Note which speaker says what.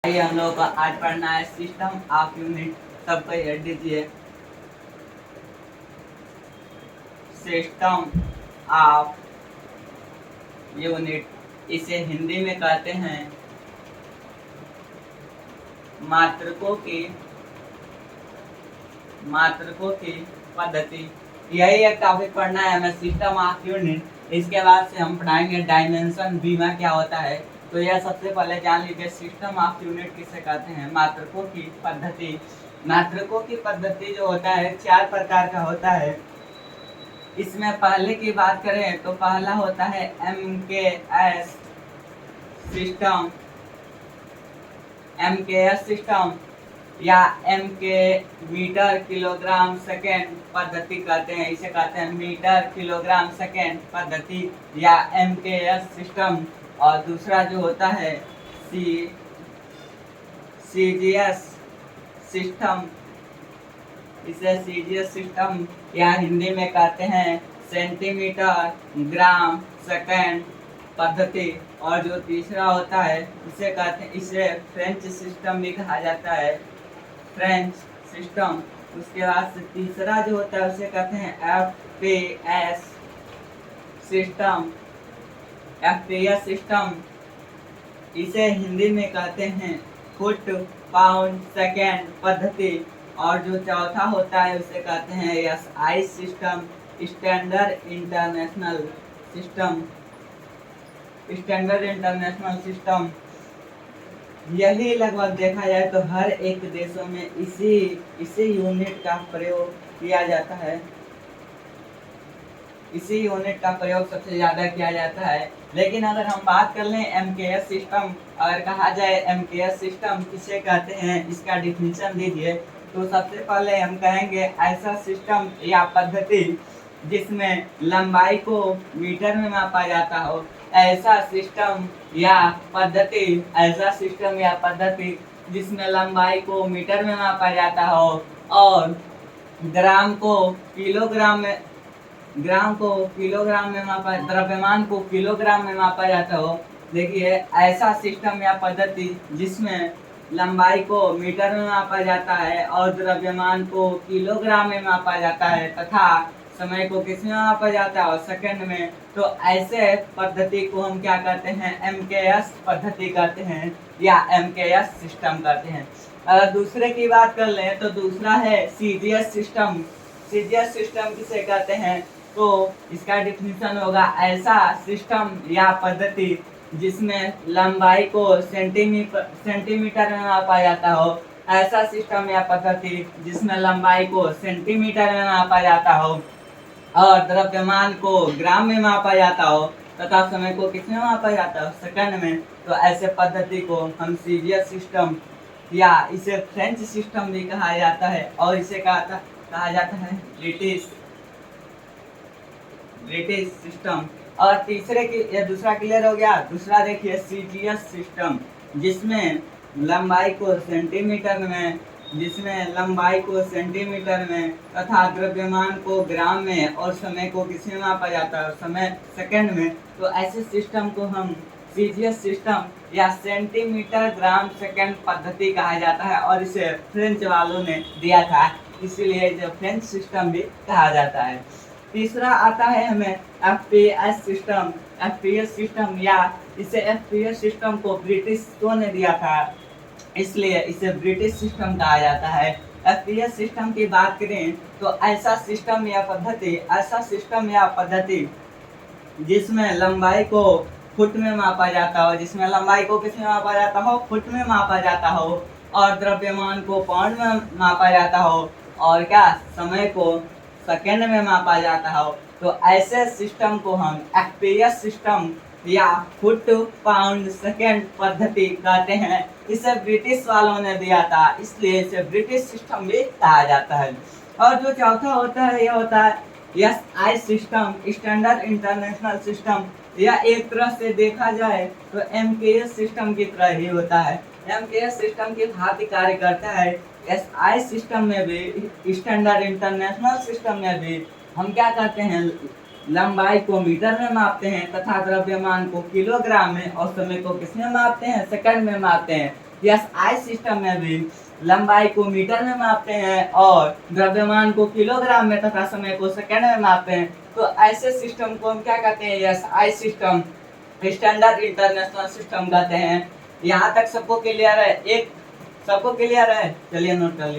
Speaker 1: आइए हम लोग का आज पढ़ना है सिस्टम ऑफ यूनिट। सबको हेड दीजिए। सिस्टम ऑफ यूनिट, इसे हिंदी में कहते हैं मात्रकों की पद्धति। यही एक टॉपिक पढ़ना है हमें, सिस्टम ऑफ यूनिट। इसके बाद से हम पढ़ाएंगे डायमेंशन बीमा क्या होता है। तो यह सबसे पहले जान लीजिए, सिस्टम ऑफ यूनिट किसे कहते हैं। मात्रकों की पद्धति। मात्रकों की पद्धति जो होता है 4 प्रकार का होता है। इसमें पहले की बात करें तो पहला होता है MKS सिस्टम। MKS सिस्टम या MK मीटर किलोग्राम सेकेंड पद्धति कहते हैं। इसे कहते हैं मीटर किलोग्राम सेकेंड पद्धति या MKS सिस्टम। और दूसरा जो होता है CGS सिस्टम। इसे CGS सिस्टम या हिंदी में कहते हैं सेंटीमीटर ग्राम सेकेंड पद्धति। और जो तीसरा होता है इसे फ्रेंच सिस्टम भी कहा जाता है, फ्रेंच सिस्टम। उसके बाद से तीसरा जो होता है उसे कहते हैं FPS सिस्टम। FPS सिस्टम इसे हिंदी में कहते हैं फुट पाउंड सेकेंड पद्धति। और जो चौथा होता है उसे कहते हैं SI system, standard international system. Standard international system यही लगभग देखा जाए तो हर एक देशों में इसी यूनिट का प्रयोग किया जाता है। इसी यूनिट का प्रयोग सबसे ज़्यादा किया जाता है। लेकिन अगर हम बात कर लें MKS सिस्टम, अगर कहा जाए MKS सिस्टम किसे कहते हैं, इसका डिफिनीशन दीजिए। तो सबसे पहले हम कहेंगे ऐसा सिस्टम या पद्धति जिसमें लंबाई को मीटर में मापा जाता हो। ऐसा सिस्टम या पद्धति जिसमें लंबाई को मीटर में मापा जाता हो और द्रव्यमान को किलोग्राम में मापा जाता हो। देखिए, ऐसा सिस्टम या पद्धति जिसमें लंबाई को मीटर में मापा जाता है और द्रव्यमान को किलोग्राम में मापा जाता है तथा समय को किस में मापा जाता है, सेकंड में। तो ऐसे पद्धति को हम क्या कहते हैं, MKS पद्धति कहते हैं या MKS सिस्टम कहते हैं। अगर दूसरे की बात कर लें तो दूसरा है CGS सिस्टम। CGS सिस्टम किसे कहते हैं, तो इसका डिफिनीशन होगा ऐसा सिस्टम या पद्धति जिसमें लंबाई को सेंटीमीटर में मापा जाता हो। ऐसा सिस्टम या पद्धति जिसमें लंबाई को सेंटीमीटर में मापा जाता हो और द्रव्यमान को ग्राम में मापा जाता हो तथा समय को किसमें मापा जाता हो, सेकंड में। तो ऐसे पद्धति को हम CGS सिस्टम या इसे फ्रेंच सिस्टम भी कहा जाता है और इसे कहा जाता है ब्रिटिश सिस्टम। और दूसरा क्लियर हो गया। दूसरा देखिए CGS सिस्टम जिसमें लंबाई को सेंटीमीटर में तथा द्रव्यमान को ग्राम में और समय को किसमें मापा जाता है, समय सेकंड में। तो ऐसे सिस्टम को हम CGS सिस्टम या सेंटीमीटर ग्राम सेकंड पद्धति कहा जाता है और इसे फ्रेंच वालों ने दिया था, इसीलिए इसे फ्रेंच सिस्टम भी कहा जाता है। तीसरा आता है हमें FPS सिस्टम। FPS सिस्टम या इसे FPS सिस्टम को ब्रिटिशों ने दिया था, इसलिए इसे ब्रिटिश सिस्टम कहा जाता है। FPS सिस्टम की बात करें तो ऐसा सिस्टम या पद्धति जिसमें लंबाई को फुट में मापा जाता हो, फुट में मापा जाता हो और द्रव्यमान को पाउंड में मापा जाता हो और समय को सेकंड में मापा जाता हो। तो ऐसे सिस्टम को हम FPS सिस्टम या फुट पाउंड सेकंड पद्धति कहते हैं। इसे ब्रिटिश वालों ने दिया था, इसलिए इसे ब्रिटिश सिस्टम भी कहा जाता है। और जो चौथा होता है यह होता है SI system, standard international system. यह एक तरह से देखा जाए तो MKS सिस्टम की तरह ही होता है। MKS सिस्टम की भांति कार्य करता है। SI सिस्टम में भी, स्टैंडर्ड इंटरनेशनल सिस्टम में भी हम क्या करते हैं, लंबाई को मीटर में मापते हैं तथा द्रव्यमान को किलोग्राम में और समय को किसमें मापते हैं, सेकंड में मापते हैं। यस आई सिस्टम में भी लंबाई को मीटर में मापते हैं और द्रव्यमान को किलोग्राम में तथा समय को सेकंड में मापते हैं। तो ऐसे सिस्टम को हम क्या कहते हैं? Yes I system, standard international system कहते हैं। यहाँ तक सबको क्लियर है? सबको क्लियर है? चलिए नोट कर लीजिए।